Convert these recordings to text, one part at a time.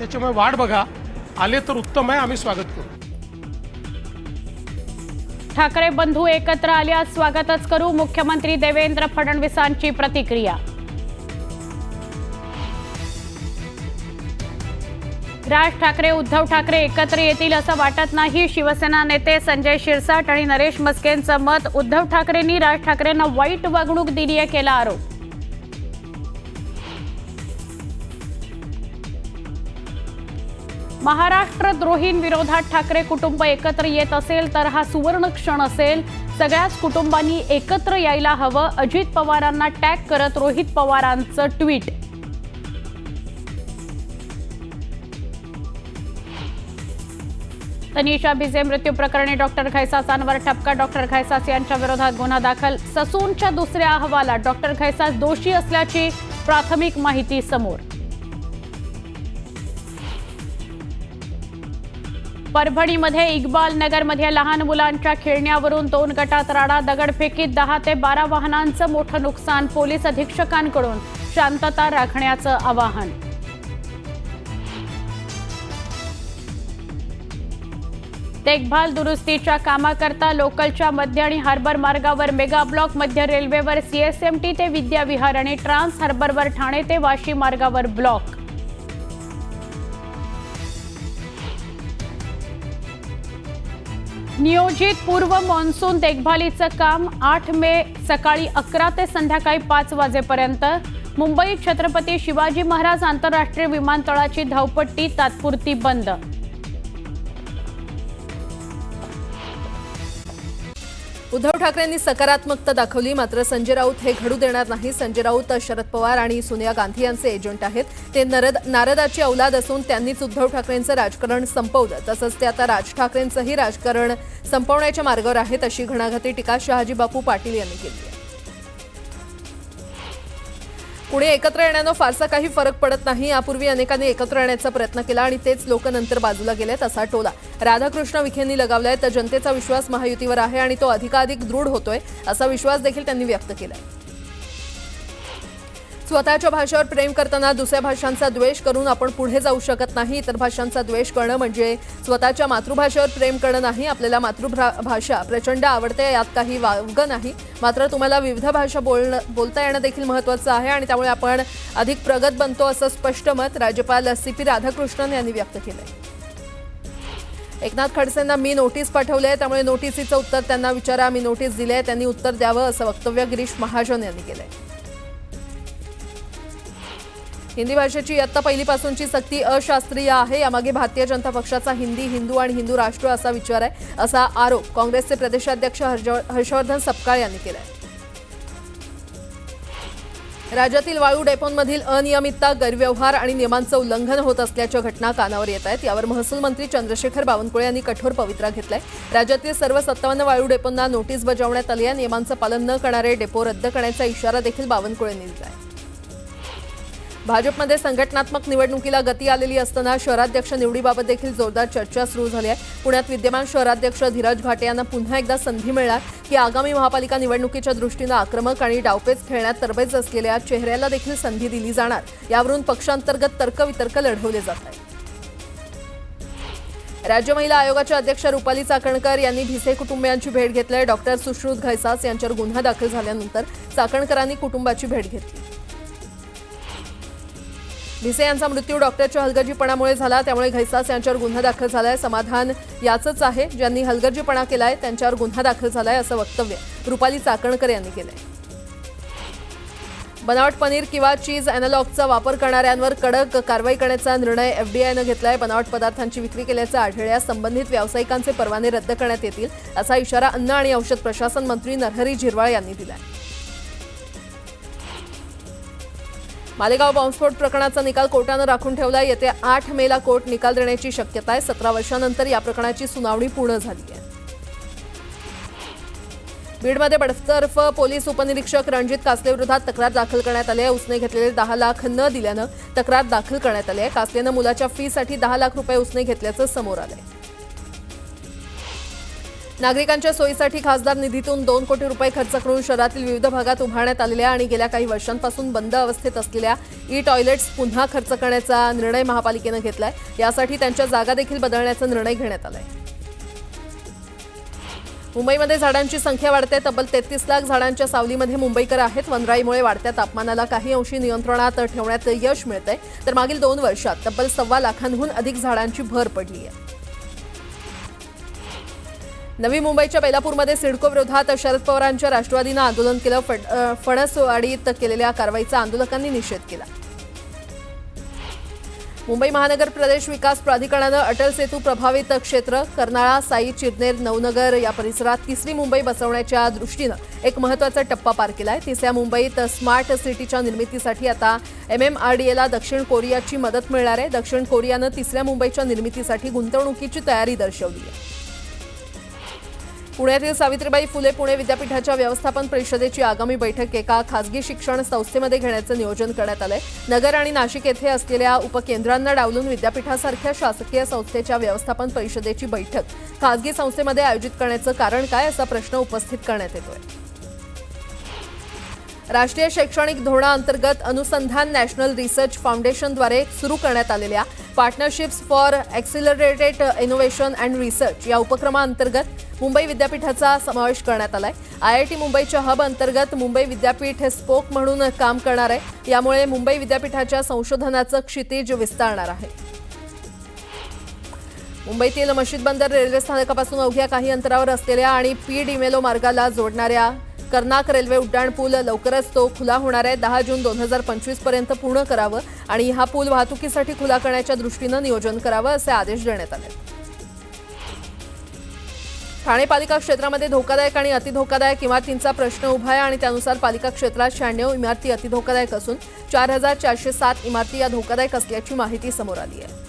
त्याच्यामुळे वाट बघा, आले तर उत्तम आहे, आम्ही स्वागत करू. ठाकरे बंधू एकत्र आल्यास स्वागतच करू, मुख्यमंत्री देवेंद्र फडणवीसांची प्रतिक्रिया. राज ठाकरे उद्धव ठाकरे एकत्र येतील असं वाटत नाही. शिवसेना नेते संजय शिरसाट आणि नरेश मस्केंचं मत. उद्धव ठाकरेंनी राज ठाकरेंना वाईट वागणूक दिली, केला आरोप. महाराष्ट्र द्रोहींविरोधात ठाकरे कुटुंब एकत्र येत असेल तर हा सुवर्ण क्षण असेल. सगळ्याच कुटुंबांनी एकत्र यायला हवं. अजित पवारांना टॅग करत रोहित पवारांचं ट्विट. तनिषा भिसे मृत्यू प्रकरणी डॉक्टर खैसासांवर ठपका. डॉक्टर खैसास यांच्या विरोधात गुन्हा दाखल. ससूनच्या दुसऱ्या अहवालात डॉक्टर खैसास दोषी असल्याची प्राथमिक माहिती समोर. परभणीमध्ये इक्बाल नगरमध्ये लहान मुलांच्या खेळण्यावरून 2 गटात राडा. दगडफेकीत 10 ते 12 वाहनांचं मोठं नुकसान. पोलीस अधीक्षकांकडून शांतता राखण्याचं आवाहन. देखभाल दुरुस्तीच्या कामाकरता लोकलच्या मध्य आणि हार्बर मार्गावर मेगा ब्लॉक. मध्य रेल्वेवर सीएसएमटी ते विद्याविहार आणि ट्रान्स हार्बरवर ठाणे ते वाशी मार्गावर ब्लॉक. नियोजित पूर्व मान्सून देखभालीचं काम 8 मे सकाळी 11 ते संध्याकाळी 5 वाजेपर्यंत. मुंबईत छत्रपती शिवाजी महाराज आंतरराष्ट्रीय विमानतळाची धावपट्टी तात्पुरती बंद. उद्धव ठाकरेंनी सकारात्मकता दाखवली, मात्र संजय राऊत हे घडू देणार नाही. संजय राऊत शरद पवार आणि सोनिया गांधी यांचे एजंट आहेत. ते नारदाची औलाद असून त्यांनीच उद्धव ठाकरेंचं राजकारण संपवलं. तसंच ते आता राज ठाकरेंचंही राजकारण संपवण्याच्या मार्गावर आहेत, अशी घणाघाती टीका शहाजी बापू पाटील यांनी केली आहे. पुणे एकत्र येण्यानं फारसा काही फरक पडत नाही. यापूर्वी अनेकांनी एकत्र येण्याचा प्रयत्न केला आणि तेच लोक नंतर बाजूला गेलेत, असा टोला राधाकृष्ण विखेंनी लगावलाय. तर जनतेचा विश्वास महायुतीवर आहे आणि तो अधिकाधिक दृढ होतोय, असा विश्वास देखील त्यांनी व्यक्त केलाय. स्वतःच्या भाषेवर प्रेम करताना दुसऱ्या भाषांचा द्वेष करून आपण पुढे जाऊ शकत नाही. इतर भाषांचा द्वेष करणं म्हणजे स्वतःच्या मातृभाषेवर प्रेम करणं नाही. आपल्याला मातृभाषा प्रचंड आवडते, यात काही वावगं नाही. मात्र तुम्हाला विविध भाषा बोलता येणं देखील महत्त्वाचं आहे आणि त्यामुळे आपण अधिक प्रगत बनतो, असं स्पष्ट मत राज्यपाल CP राधाकृष्णन यांनी व्यक्त केलंय. एकनाथ खडसेंना मी नोटीस पाठवली आहे, त्यामुळे नोटीसीचं उत्तर त्यांना विचारा. मी नोटीस दिली आहे, त्यांनी उत्तर द्यावं, असं वक्तव्य गिरीश महाजन यांनी केलंय. हिंदी भाषेची इयत्ता पहिलीपासूनची सक्ती अशास्त्रीय आहे. यामागे भारतीय जनता पक्षाचा हिंदी, हिंदू आणि हिंदू राष्ट्र असा विचार आहे, असा आरोप काँग्रेसचे प्रदेशाध्यक्ष हर्षवर्धन सपकाळ यांनी केलाय. राज्यातील वाळू डेपोंमधील अनियमितता, गैरव्यवहार आणि नियमांचं उल्लंघन होत असल्याच्या घटना कानावर येत आहेत. यावर महसूल मंत्री चंद्रशेखर बावनकुळे यांनी कठोर पवित्रा घेतलाय. राज्यातील सर्व 57 वाळू डेपोंना नोटीस बजावण्यात आली आहे. नियमांचं पालन न करणारे डेपो रद्द करण्याचा इशारा देखील बावनकुळेंनी दिलाय. भाजपमध्ये संघटनात्मक निवडणुकीला गती आलेली असताना शहराध्यक्ष निवडीबाबत देखील जोरदार चर्चा सुरू झाली आहे. पुण्यात विद्यमान शहराध्यक्ष धीरज घाटे यांना पुन्हा एकदा संधी मिळणार की आगामी महापालिका निवडणुकीच्या दृष्टीनं आक्रमक आणि डावपेच खेळण्यात तरबेज असलेल्या चेहऱ्याला देखील संधी दिली जाणार, यावरून पक्षांतर्गत तर्कवितर्क लढवले जात आहेत. राज्य महिला आयोगाच्या अध्यक्ष रुपाली चाकणकर यांनी भिसे कुटुंबियांची भेट घेतली. डॉक्टर सुश्रुत खैसास यांच्यावर गुन्हा दाखल झाल्यानंतर चाकणकरांनी कुटुंबाची भेट घेतली. भिसे यांचा मृत्यू डॉक्टरच्या हलगर्जीपणामुळे झाला, त्यामुळे खैसास यांच्यावर गुन्हा दाखल झालाय. समाधान याचंच आहे, ज्यांनी हलगर्जीपणा केलाय त्यांच्यावर गुन्हा दाखल झालाय, असं वक्तव्य रुपाली चाकणकर यांनी केलंय. बनावट पनीर किंवा चीज अॅनालॉगचा वापर करणाऱ्यांवर कडक कारवाई करण्याचा निर्णय FDIनं घेतलाय. बनावट पदार्थांची विक्री केल्याचं आढळल्यास संबंधित व्यावसायिकांचे परवाने रद्द करण्यात येतील, असा इशारा अन्न आणि औषध प्रशासन मंत्री नरहरी झिरवाळ यांनी दिलाय. मालेगाव बॉम्बस्फोट प्रकरणाचा निकाल कोर्टानं राखून ठेवला. येत्या 8 मेला कोर्ट निकाल देण्याची शक्यता आहे. 17 वर्षांनंतर या प्रकरणाची सुनावणी पूर्ण झाली आहे. बीडमध्ये बडतर्फ पोलीस उपनिरीक्षक रणजित कासले विरोधात तक्रार दाखल करण्यात आली आहे. उसने घेतलेले 10 लाख न दिल्यानं तक्रार दाखल करण्यात आली आहे. कासलेनं मुलाच्या फीसाठी 10 लाख रुपये उसने घेतल्याचं समोर आलंय. नागरिकांच्या सोयीसाठी खासदार निधीतून 2 कोटी रुपये खर्च करून शहरातील विविध भागात उभारण्यात आलेल्या आणि गेल्या काही वर्षांपासून बंद अवस्थेत असलेल्या टॉयलेट्स पुन्हा खर्च करण्याचा निर्णय महापालिकेनं घेतलाय। यासाठी त्यांच्या जागा देखील बदलण्याचा निर्णय घेण्यात आलाय। मुंबईमध्ये झाडांची संख्या वाढते। तब्बल 33 लाख झाडांच्या सावलीमध्ये मुंबईकर आहेत। वनराईमुळे वाढत्या तापमानाला काही अंशी नियंत्रणात ठेवण्यात यश मिळतंय, तर मागील 2 वर्षात तब्बल 1.25 लाखांहून अधिक झाडांची भर पडली आहे। नवी मुंबईच्या बेलापूरमध्ये सिडको विरोधात शरद पवारांच्या राष्ट्रवादीनं आंदोलन केलं। फणसवाडीत केलेल्या कारवाईचा आंदोलकांनी निषेध केला। मुंबई महानगर प्रदेश विकास प्राधिकरणानं अटल सेतू प्रभावित क्षेत्र कर्नाळा, साई, चिरनेर, नवनगर या परिसरात तिसरी मुंबई बसवण्याच्या दृष्टीनं एक महत्त्वाचा टप्पा पार केलाय। तिसऱ्या मुंबईत स्मार्ट सिटीच्या निर्मितीसाठी आता MMRDAला दक्षिण कोरियाची मदत मिळणार आहे। दक्षिण कोरियानं तिसऱ्या मुंबईच्या निर्मितीसाठी गुंतवणुकीची तयारी दर्शवली आहे। पुण्यातील सावित्रीबाई फुले पुणे विद्यापीठाच्या व्यवस्थापन परिषदेची आगामी बैठक एका खासगी शिक्षण संस्थेमध्ये घेण्याचं नियोजन करण्यात आलंय। नगर आणि नाशिक येथे असलेल्या उपकेंद्रांना डावलून विद्यापीठासारख्या शासकीय संस्थेच्या व्यवस्थापन परिषदेची बैठक खासगी संस्थेमध्ये आयोजित करण्याचं कारण काय, असा प्रश्न उपस्थित करण्यात येतोय। राष्ट्रीय शैक्षणिक धोरणाअंतर्गत अनुसंधान नॅशनल रिसर्च फाउंडेशनद्वारे सुरू करण्यात आलेल्या partnerships for accelerated innovation and research या उपक्रमाअंतर्गत मुंबई विद्यापीठाचा समावेश करण्यात आलाय। IIT मुंबईच्या हब अंतर्गत मुंबई विद्यापीठ स्पोक म्हणून काम करणार आहे। यामुळे मुंबई विद्यापीठाच्या संशोधनाचं क्षितिज विस्तारणार आहे। मुंबईतील मशीद बंदर रेल्वे स्थानकापासून अवघ्या काही अंतरावर असलेल्या आणि PDMLO मार्गाला जोडणाऱ्या कर्नाक रेल्वे उड्डाण पूल लवकरच तो खुला होणार आहे। 10 जून 2025 पर्यंत पूर्ण करावं आणि हा पूल वाहतुकीसाठी खुला करण्याच्या दृष्टीनं नियोजन करावं, असे आदेश देण्यात आले। ठाणे पालिका क्षेत्रामध्ये धोकादायक आणि अतिधोकादायक इमारतींचा प्रश्न उभा आहे आणि त्यानुसार पालिका क्षेत्रात 96 इमारती अतिधोकादायक असून 4407 इमारती या धोकादायक असल्याची माहिती समोर आली आहे।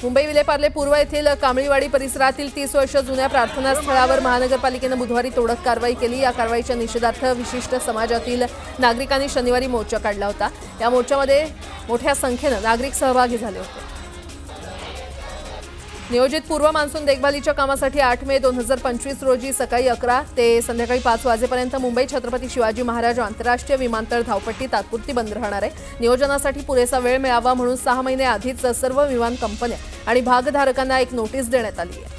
मुंबई विलेपार्ले पूर्व येथील कांबळीवाडी परिसरातील 30 वर्ष जुन्या प्रार्थना स्थळावर महानगरपालिकेनं बुधवारी तोडक कारवाई केली। या कारवाईच्या निषेधार्थ विशिष्ट समाजातील नागरिकांनी शनिवारी मोर्चा काढला होता। या मोर्चामध्ये मोठ्या संख्येनं नागरिक सहभागी झाले होते। नियोजित पूर्व मान्सून देखभालीच्या कामासाठी 8 मे 2025 रोजी सकाळी 11 ते संध्याकाळी 5 वाजेपर्यंत मुंबई छत्रपती शिवाजी महाराज आंतरराष्ट्रीय विमानतळ धावपट्टी तात्पुरती बंद राहणार आहे। नियोजनासाठी पुरेसा वेळ मिळावा म्हणून 6 महिने आधीच सर्व विमान कंपन्या आणि भागधारकांना एक नोटीस देण्यात आली आहे।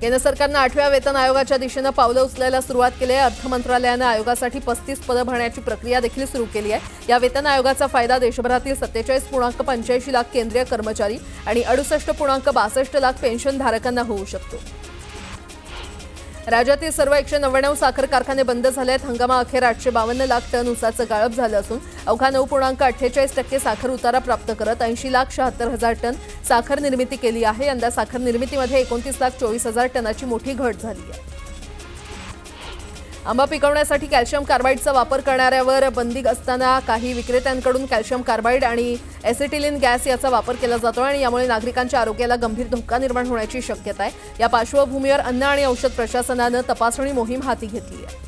केंद्र सरकारनं 8व्या वेतन आयोगाच्या दिशेनं पावलं उचलायला सुरुवात केली आहे। अर्थ मंत्रालयानं आयोगासाठी 35 पदं भरण्याची प्रक्रिया देखील सुरू केली आहे। या वेतन आयोगाचा फायदा देशभरातील 47.85 लाख केंद्रीय कर्मचारी आणि 68.62 लाख पेन्शनधारकांना होऊ शकतो। राज्यातील सर्व 199 साखर कारखाने बंद झाले आहेत। हंगामाअखेर 852 लाख टन ऊसाचं गाळप झालं असून अवघा 9.48% साखर उतारा प्राप्त करत 80,76,000 टन साखर निर्मिती केली आहे। यंदा साखर निर्मितीमध्ये 29,24,000 टनाची मोठी घट झाली आहे। आंबा पिकवण्यासाठी कॅल्शियम कार्बाईडचा वापर करणाऱ्यावर बंदी असताना काही विक्रेत्यांकडून कॅल्शियम कार्बाईड आणि एसिटिलीन गॅस याचा वापर केला जातो आणि यामुळे नागरिकांच्या आरोग्याला गंभीर धोका निर्माण होण्याची शक्यता आहे। या पार्श्वभूमीवर अन्न आणि औषध प्रशासनानं तपासणी मोहीम हाती घेतली आहे।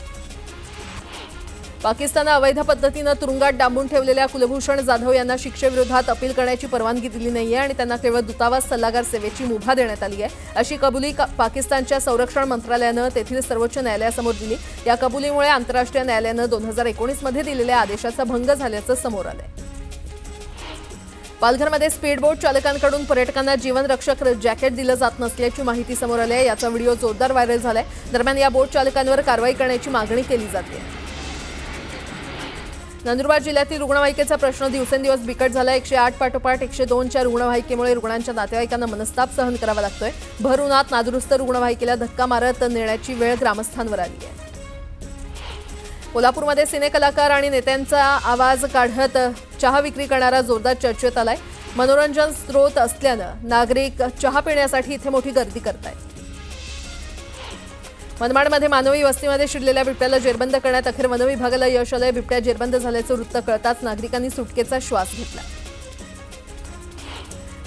पाकिस्ताननं अवैध पद्धतीनं तुरुंगात डांबून ठेवलेल्या कुलभूषण जाधव यांना शिक्षेविरोधात अपील करण्याची परवानगी दिली नाहीये आणि त्यांना केवळ दूतावास सल्लागार सेवेची मुभा देण्यात आली आहे, अशी कबुली पाकिस्तानच्या संरक्षण मंत्रालयानं तेथील सर्वोच्च न्यायालयासमोर दिली। या कबुलीमुळे आंतरराष्ट्रीय न्यायालयानं 2019 मध्ये दिलेल्या आदेशाचा भंग झाल्याचं समोर आलंय। पालघरमध्ये स्पीडबोट चालकांकडून पर्यटकांना जीवनरक्षक जॅकेट दिलं जात नसल्याची माहिती समोर आली आहे। याचा व्हिडिओ जोरदार व्हायरल झालाय। दरम्यान या बोट चालकांवर कारवाई करण्याची मागणी केली जाते। नंदुरबार जिल्ह्यातील रुग्णवाहिकेचा प्रश्न दिवसेंदिवस बिकट झाला। 108 पाठोपाठ 102च्या रुग्णवाहिकेमुळे रुग्णांच्या नातेवाईकांना मनस्ताप सहन करावा लागतोय। भर उन्हात नादुरुस्त रुग्णवाहिकेला धक्का मारत नेण्याची वेळ ग्रामस्थांवर आली आहे। कोल्हापूरमध्ये सिनेकलाकार आणि नेत्यांचा आवाज काढत चहा विक्री करणारा जोरदार चर्चेत आलाय। मनोरंजन स्रोत असल्यानं नागरिक चहा पिण्यासाठी इथे मोठी गर्दी करतायत। मनमाडमध्ये मानवी वस्तीमध्ये शिरलेल्या बिबट्याला जेरबंद करण्यात अखेर वन विभागाला यश आलंय। बिबट्या जेरबंद झाल्याचं वृत्त कळताच नागरिकांनी सुटकेचा श्वास घेतला।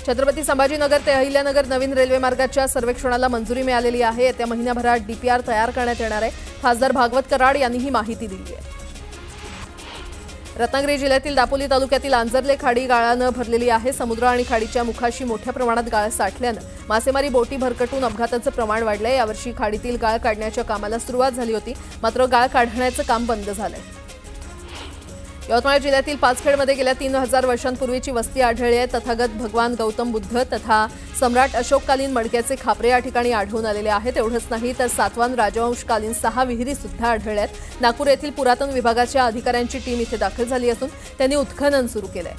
छत्रपती संभाजीनगर ते अहिल्यानगर नवीन रेल्वे मार्गाच्या सर्वेक्षणाला मंजुरी मिळालेली आहे। येत्या महिन्याभरात DPR तयार करण्यात येणार आहे। खासदार भागवत कराड यांनी ही माहिती दिली आहे। रत्नागिरी जिल्ह्यातील दापोली तालुक्यातील आंजर्ले खाडी गाळानं भरलेली आहे. समुद्र आणि खाडीच्या मुखाशी मोठ्या प्रमाणात गाळ साठल्यानं मासेमारी बोटी भरकटून अपघाताचं प्रमाण वाढलंय. यावर्षी खाडीतील गाळ काढण्याच्या कामाला सुरुवात झाली होती, मात्र गाळ काढण्याचं काम बंद झालंय. यवतमाळ जिल्ह्यातील पाचखेडमध्ये गेल्या 3000 वर्षांपूर्वीची वस्ती आढळली आहे. तथागत भगवान गौतम बुद्ध तथा सम्राट अशोककालीन मडक्याचे खापरे या ठिकाणी आढळून आलेले आहेत. एवढंच नाही तर सातवाहन राजवंशकालीन 6 विहिरी सुद्धा आढळल्यात. नागपूर येथील पुरातन विभागाच्या अधिकाऱ्यांची टीम इथे दाखल झाली असून त्यांनी उत्खनन सुरू केलंय.